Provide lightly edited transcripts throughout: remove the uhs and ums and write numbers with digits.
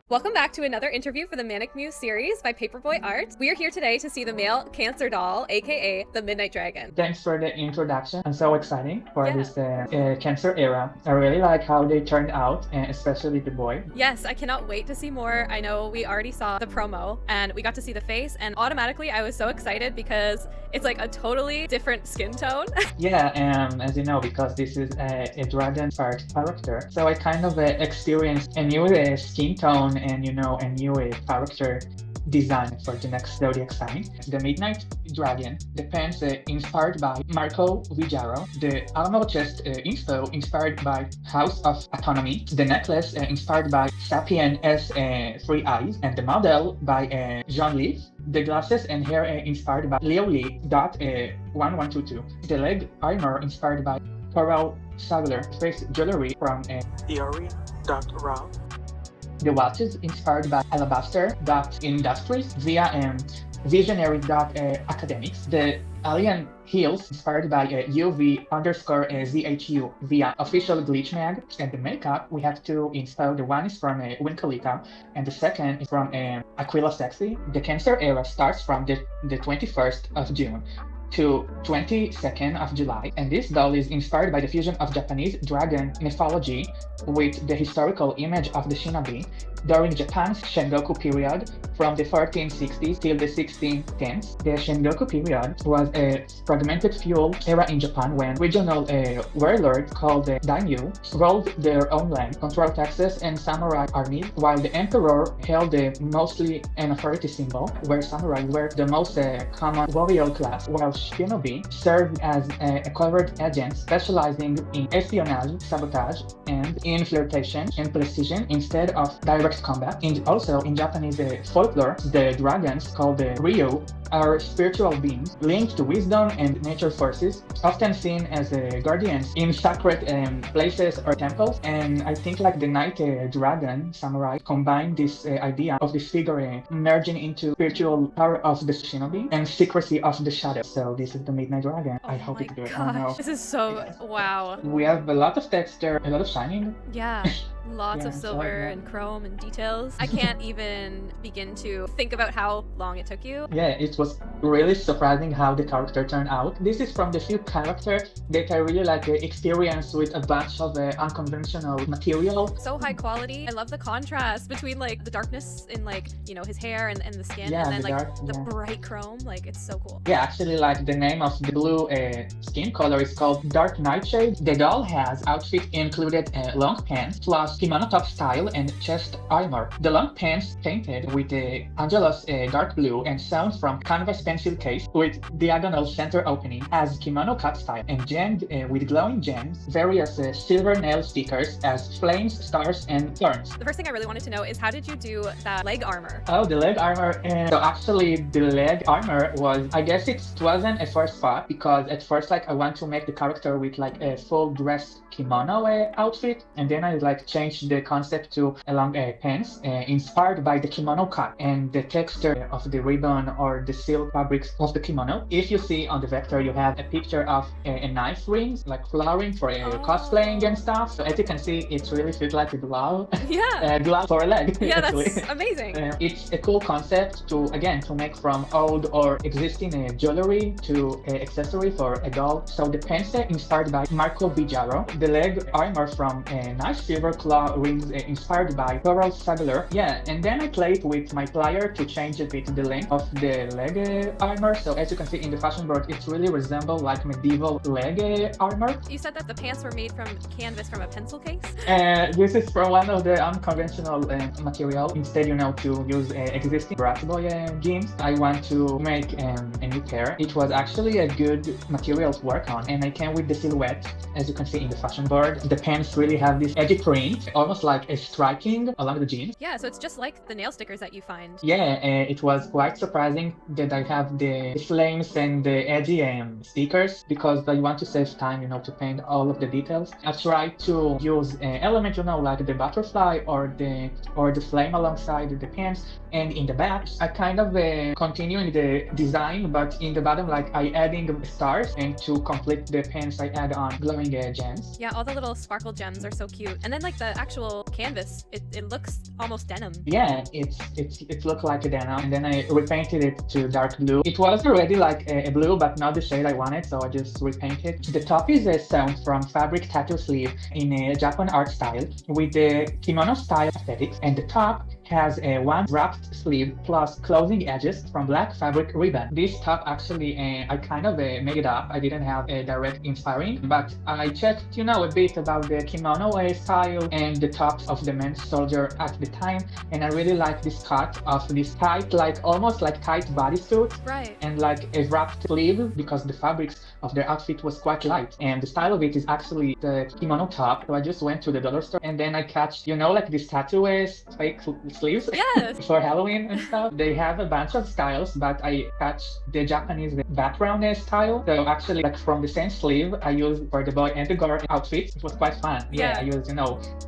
Welcome back to another interview for the Manic Muse series by paperboi.art. We are here today to see the male Cancer doll, aka the Midnight Dragon. Thanks for the introduction. I'm so excited for this Cancer era. I really like how they turned out, especially the boy. Yes, I cannot wait to see more. I know we already saw the promo and we got to see the face, and automatically I was so excited because it's like a totally different skin tone. Yeah, as you know, because this is a dragon-inspired character, so I kind of experienced a new skin tone and a new character design for the next zodiac sign. The Midnight Dragon, the pants inspired by Marco Viggiaro, the armor chest info inspired by House of Autonomy, the necklace inspired by Sapien S Three Eyes, and the model by Jean Leaf. The glasses and hair inspired by Leo Lee. 1122. The leg armor inspired by Coral Cellular Space Jewelry from Theory.raw. The watches inspired by Alabaster Industries via Visionary Academics. The alien heels inspired by UV_ZHU via Official Glitch Mag. And the makeup, we have two inspired. The one is from Winkalica and the second is from Aquila Sexy. The Cancer era starts from the 21st of June to 22nd of July, and this doll is inspired by the fusion of Japanese dragon mythology with the historical image of the shinobi during Japan's Sengoku period from the 1460s till the 1610s. The Sengoku period was a fragmented feudal era in Japan when regional warlords called the daimyo ruled their own land, controlled taxes and samurai armies, while the emperor held mostly an authority symbol, where samurai were the most common warrior class, while shinobi served as a covert agent specializing in espionage, sabotage, and in flirtation and precision instead of direct combat. Also in Japanese folklore, the dragons called the Ryu are spiritual beings linked to wisdom and nature forces, often seen as guardians in sacred places or temples. And I think like the Night Dragon Samurai combine this idea of this figure merging into spiritual power of the shinobi and secrecy of the shadow. So this is the Midnight Dragon. I hope it's good. I know. This is so wow. We have a lot of texture, a lot of shining. Yeah. Lots of silver and chrome and details. I can't even begin to think about how long it took you. Yeah, it was really surprising how the character turned out. This is from the few characters that I really like experience with a bunch of unconventional material. So high quality. I love the contrast between like the darkness in his hair and the skin, and then the bright chrome. Like it's so cool. Yeah, actually like the name of the blue skin color is called Dark Nightshade. The doll has outfit included long pants plus kimono top style and chest armor. The long pants painted with the Angelus dark blue and sewn from canvas pencil case with diagonal center opening as kimono cut style, and gemmed with glowing gems, various silver nail stickers as flames, stars, and thorns. The first thing I really wanted to know is how did you do that leg armor? Oh, the leg armor. So actually the leg armor was, I guess it wasn't a first thought, because at first I want to make the character with like a full dress kimono outfit, and then I changed the concept to a long pants inspired by the kimono cut and the texture of the ribbon or the silk fabrics of the kimono. If you see on the vector, you have a picture of a knife rings, like flowering for cosplaying and stuff. So as you can see, it really feels like a glove. Yeah. Glove for a leg. Yeah, that's amazing. It's a cool concept to make from old or existing jewelry to accessory for a doll. So the pants inspired by Marco Viggiaro. The leg armor from nice silver claw rings inspired by Coral Cellular. Yeah, and then I played with my plier to change a bit the length of the leg armor. So as you can see in the fashion board, it really resembles like medieval leg armor. You said that the pants were made from canvas from a pencil case? This is from one of the unconventional material. Instead, to use existing Bratz jeans, I want to make a new pair. It was actually a good material to work on, and I came with the silhouette. As you can see in the fashion board, the pants really have this edgy print, almost like a striking along the jeans. Yeah, so it's just like the nail stickers that you find. Yeah, it was quite surprising that I have the flames and the edgy stickers, because I want to save time, to paint all of the details. I tried to use elements, like the butterfly or the flame alongside the pants, and in the back, I kind of continuing the design, but in the bottom, I adding stars, and to complete the pants, I add on glowing gems. Yeah, all the little sparkle gems are so cute. And then actual canvas, it looks almost denim. Yeah, it looked like a denim, and then I repainted it to dark blue. It was already like a blue, but not the shade I wanted, so I just repainted. The top is sewn from fabric tattoo sleeve in a Japan art style with the kimono style aesthetics, and the top has a one wrapped sleeve plus closing edges from black fabric ribbon. This top actually, I kind of made it up. I didn't have a direct inspiring, but I checked, a bit about the kimono style and the tops of the men's soldier at the time, and I really like this cut of this tight, like almost like tight bodysuit, Right. and like a wrapped sleeve because the fabrics of their outfit was quite light, and the style of it is actually the kimono top. So I just went to the dollar store and then I catched, like this tattoo fake sleeves Yes. for Halloween and stuff. They have a bunch of styles, but I catched the Japanese background style. So actually, like from the same sleeve I used for the boy and the girl outfits. It was quite fun. Yeah. I used,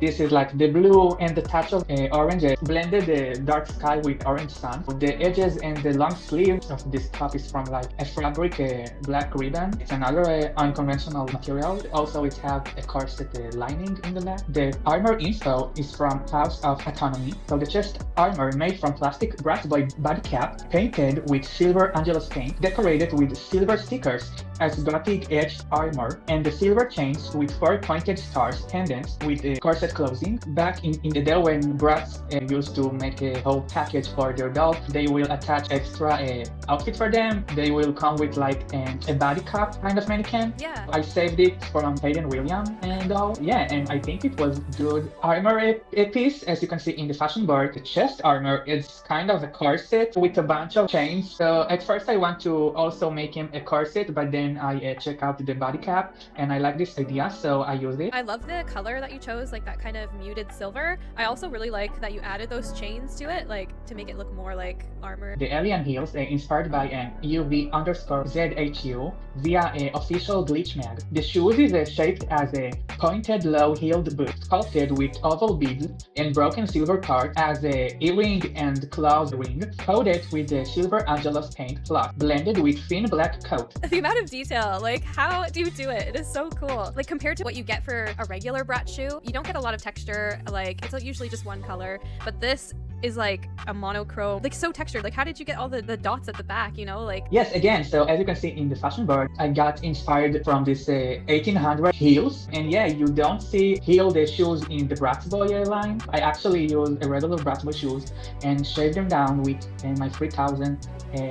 this is like the blue and the touch of orange, blended the dark sky with orange sun. The edges and the long sleeves of this top is from like a fabric black ribbon. It's another unconventional material. Also, it has a corset lining in the back. The armor info is from House of Autonomy. So the chest armor made from plastic Bratz body cap, painted with silver Angelus paint, decorated with silver stickers as gothic edged armor, and the silver chains with 4 pointed stars pendants with a corset closing. Back in the day when Bratz used to make a whole package for their doll, they will attach extra outfit for them. They will come with like a body cap kind of mannequin. Yeah. I saved it from Hayden William and all. Yeah, and I think it was good armor a piece. As you can see in the fashion board, the chest armor is kind of a corset with a bunch of chains. So at first I want to also make him a corset, but then I check out the body cap and I like this idea, so I used it. I love the color that you chose, like that kind of muted silver. I also really like that you added those chains to it, like to make it look more like armor. The alien heels inspired by an UV_ZHU via an official glitch mag. The shoes is shaped as a pointed low-heeled boot, sculpted with oval beads and broken silver part as a earring and claws ring, coated with the silver Angelus paint block, blended with thin black coat. The amount of detail, like how do you do it? It is so cool. Like compared to what you get for a regular Bratz shoe, you don't get a lot of texture. Like it's usually just one color, but this is like a monochrome, like so textured. Like how did you get all the dots at the back, like? Yes, again, so as you can see in the fashion board, I got inspired from this 1800 heels, and yeah, you don't see heeled shoes in the Bratz Boy line. I actually use a regular Bratz Boy shoes and shaved them down with my 3000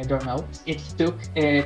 dermal. It took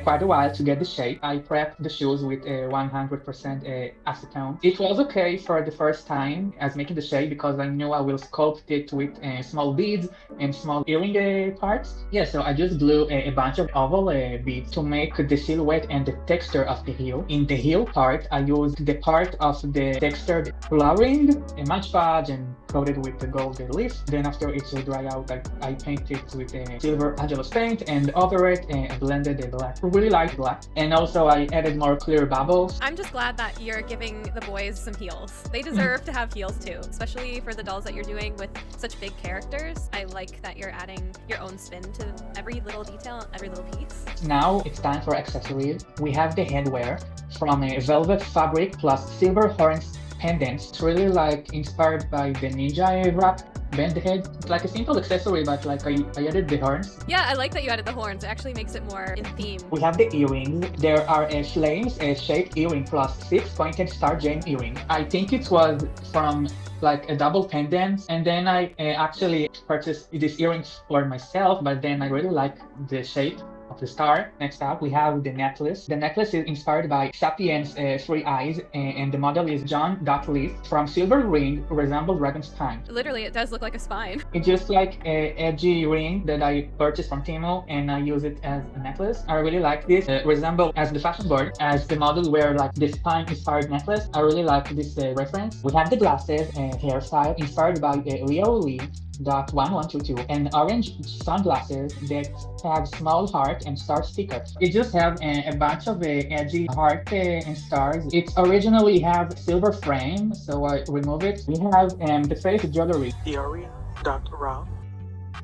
quite a while to get the shape. I prepped the shoes with 100% acetone. It was okay for the first time as making the shape because I knew I will sculpt it with small beads and small earring parts. Yeah, so I just glue a bunch of oval beads to make the silhouette and the texture of the heel. In the heel part, I used the part of the textured flowering, a Mod Podge, and coated with the gold leaf. Then after it's dry out, I painted it with silver Angelus paint, and over it I blended the black. Really like black. And also I added more clear bubbles. I'm just glad that you're giving the boys some heels. They deserve to have heels too, especially for the dolls that you're doing with such big characters. I like that you're adding your own spin to every little detail, every little piece. Now it's time for accessories. We have the headwear from a velvet fabric plus silver horns pendants. It's really like inspired by the ninja wrap bend head. It's like a simple accessory, but like I added the horns. Yeah, I like that you added the horns. It actually makes it more in theme. We have the earrings. There are flames, a shaped earring plus 6 pointed star gem earring. I think it was from like a double pendant, and then I actually purchased these earrings for myself, but then I really like the shape of the star. Next up, we have the necklace. The necklace is inspired by Sapiens' 3 eyes, and the model is John Leaf from silver ring resembles dragon spine. Literally, it does look like a spine. It's just like a edgy ring that I purchased from Temu, and I use it as a necklace. I really like this. Resemble as the fashion board, as the model wear like the spine inspired necklace. I really like this reference. We have the glasses hairstyle inspired by Leo Lee. .1122 and orange sunglasses that have small heart and star stickers. It just have a bunch of edgy heart and stars. It originally have silver frame, so I remove it. We have the face jewelry. Theory, Dr. Rob.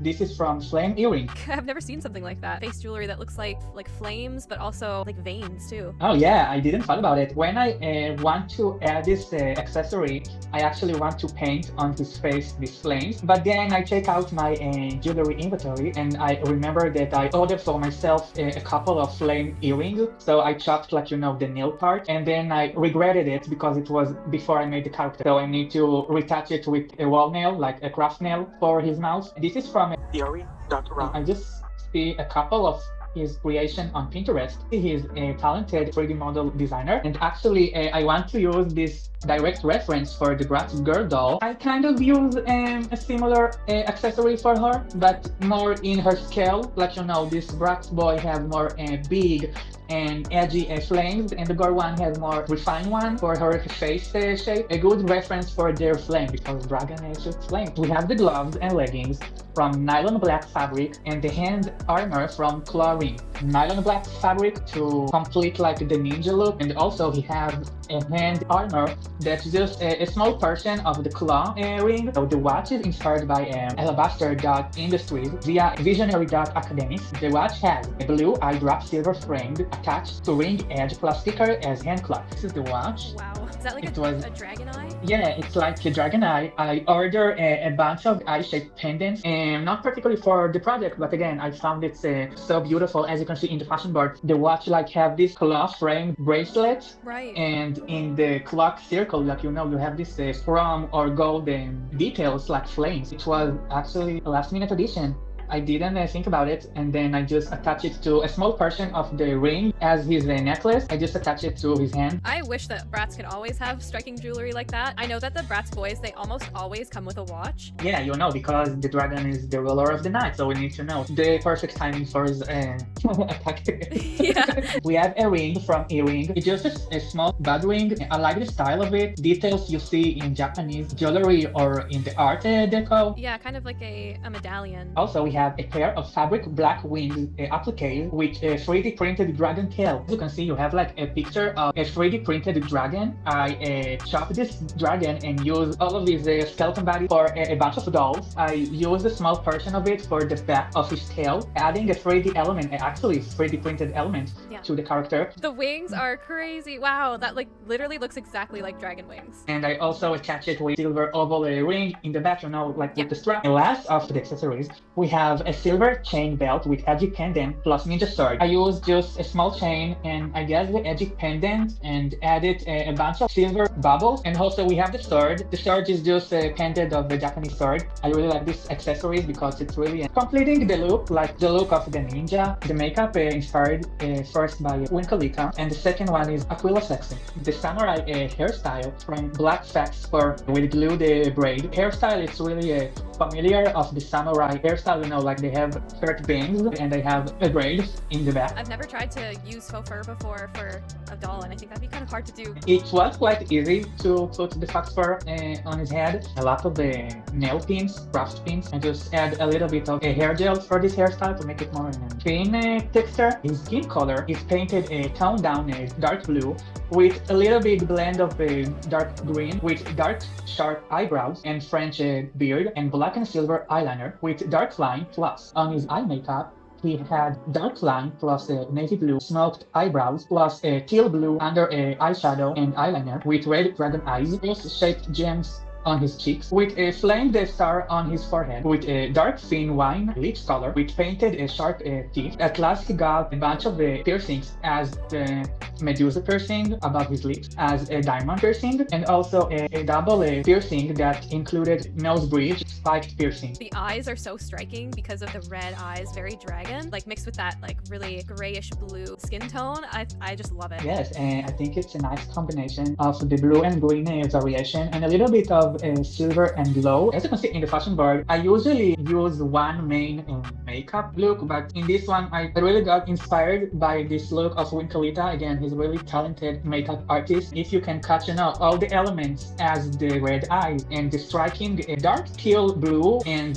This is from Flame Earring. I've never seen something like that. Face jewelry that looks like flames, but also like veins too. Oh yeah, I didn't thought about it. When I want to add this accessory, I actually want to paint on his face these flames. But then I check out my jewelry inventory and I remember that I ordered for myself a couple of flame earrings. So I chopped the nail part, and then I regretted it because it was before I made the character. So I need to retouch it with a wall nail, like a craft nail for his mouth. This is from Theory.Rob. I just see a couple of his creation on Pinterest. He's a talented 3D model designer, and actually I want to use this direct reference for the Bratz girl doll. I kind of use a similar accessory for her, but more in her scale. This Bratz boy has more big and edgy flames, and the girl one has more refined one for her face shape. A good reference for their flame, because dragon shoots flame. We have the gloves and leggings from nylon black fabric and the hand armor from claw ring. Nylon black fabric to complete the ninja look, and also he has a hand armor that's just a small portion of the claw ring. So the watch is inspired by Alabaster.Industries via Visionary.Academics. The watch has a blue eye drop silver frame attached to ring edge plus sticker as hand clock. This is the watch. Wow. Is that like a dragon eye? Yeah, it's like a dragon eye. I ordered a bunch of eye-shaped pendants, and not particularly for the project, but again, I found it so beautiful. As you can see in the fashion board, the watch have this claw frame bracelet, right? And in the clock circle, you have this chrome or gold details like flames. It was actually a last-minute addition. I didn't think about it, and then I just attach it to a small portion of the ring as his necklace. I just attach it to his hand. I wish that Bratz could always have striking jewelry like that. I know that the Bratz boys, they almost always come with a watch. Yeah, because the dragon is the ruler of the night, so we need to know the perfect timing for his attack. Yeah. We have a ring from Earring. It's just a small bud ring. I like the style of it. Details you see in Japanese jewelry or in the art deco. Yeah, kind of like a medallion. Also, we have a pair of fabric black wings appliques with a 3D printed dragon tail. As you can see, you have a picture of a 3D printed dragon. I chopped this dragon and used all of these skeleton body for a bunch of dolls. I used a small portion of it for the back of his tail, adding a 3D element, actually 3D printed element to the character. The wings are crazy. Wow, that literally looks exactly like dragon wings. And I also attach it with silver oval ring in the back, with the strap. And last of the accessories, we have a silver chain belt with edgy pendant plus ninja sword. I used just a small chain and I guess the edgy pendant and added a bunch of silver bubbles. And also we have the sword. The sword is just a pendant of the Japanese sword. I really like this accessories because it's really completing the look, like the look of the ninja. The makeup inspired first by Winkalika, and the second one is Aquila Sexy. The samurai hairstyle from Black Facts with glue the braid. Hairstyle is really familiar of the samurai hairstyle, they have short bangs and they have a braid in the back. I've never tried to use faux fur before for a doll, and I think that'd be kind of hard to do. It was quite easy to put the fox fur on his head. A lot of the nail pins, craft pins, and just add a little bit of a hair gel for this hairstyle to make it more thin texture. His skin color is painted toned down dark blue with a little bit blend of dark green with dark sharp eyebrows and French beard, and black and silver eyeliner with dark line plus. On his eye makeup, he had dark line plus navy blue smoked eyebrows plus teal blue under eyeshadow and eyeliner with red dragon eyes, shaped gems on his cheeks, with a flame Death Star on his forehead, with a dark thin wine lips color, with painted sharp teeth. At last he got a bunch of piercings, as the Medusa piercing above his lips, as a diamond piercing, and also a double piercing that included nose bridge spiked piercing. The eyes are so striking because of the red eyes, very dragon, mixed with that really grayish blue skin tone. I just love it. Yes, and I think it's a nice combination of the blue and green variation and a little bit of silver and glow. As you can see in the fashion board, I usually use one main makeup look, but in this one I really got inspired by this look of Winkalita. Again, he's a really talented makeup artist. If you can catch all the elements as the red eyes and the striking dark teal blue and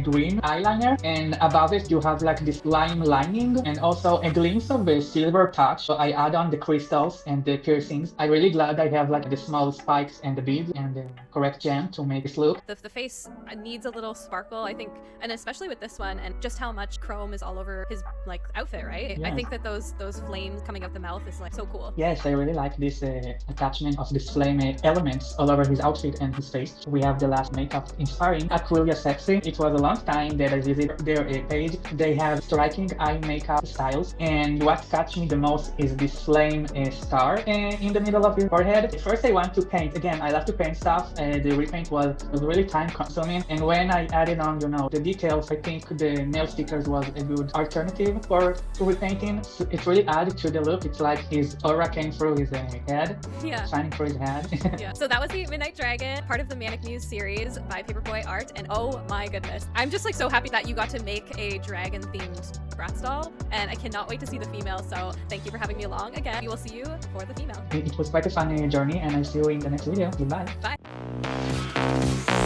green eyeliner, and above it you have this lime lining and also a glimpse of a silver touch. So I add on the crystals and the piercings. I'm really glad I have the small spikes and the beads and the correct correct gem to make this look. The face needs a little sparkle, I think, and especially with this one, and just how much chrome is all over his like outfit, right? I Yes. think that those flames coming out the mouth is like so cool. Yes, I really like this attachment of this flame elements all over his outfit and his face. We have the last makeup inspiring Aquila Sexy. It was a long time that I visited their page. They have striking eye makeup styles, and what catch me the most is this flame star in the middle of his forehead. First I want to paint. Again, I love to paint stuff. The repaint was really time consuming, and when I added on, the details, I think the nail stickers was a good alternative for repainting. So it really added to the look. It's like his aura came through his head, Yeah. shining through his head. Yeah. So that was the Midnight Dragon, part of the Manic Muse series by paperboi.art, and oh my goodness, I'm just like so happy that you got to make a dragon themed Bratz doll, and I cannot wait to see the female. So thank you for having me along again. We will see you for the female. It was quite a fun journey, and I'll see you in the next video. Goodbye. Bye.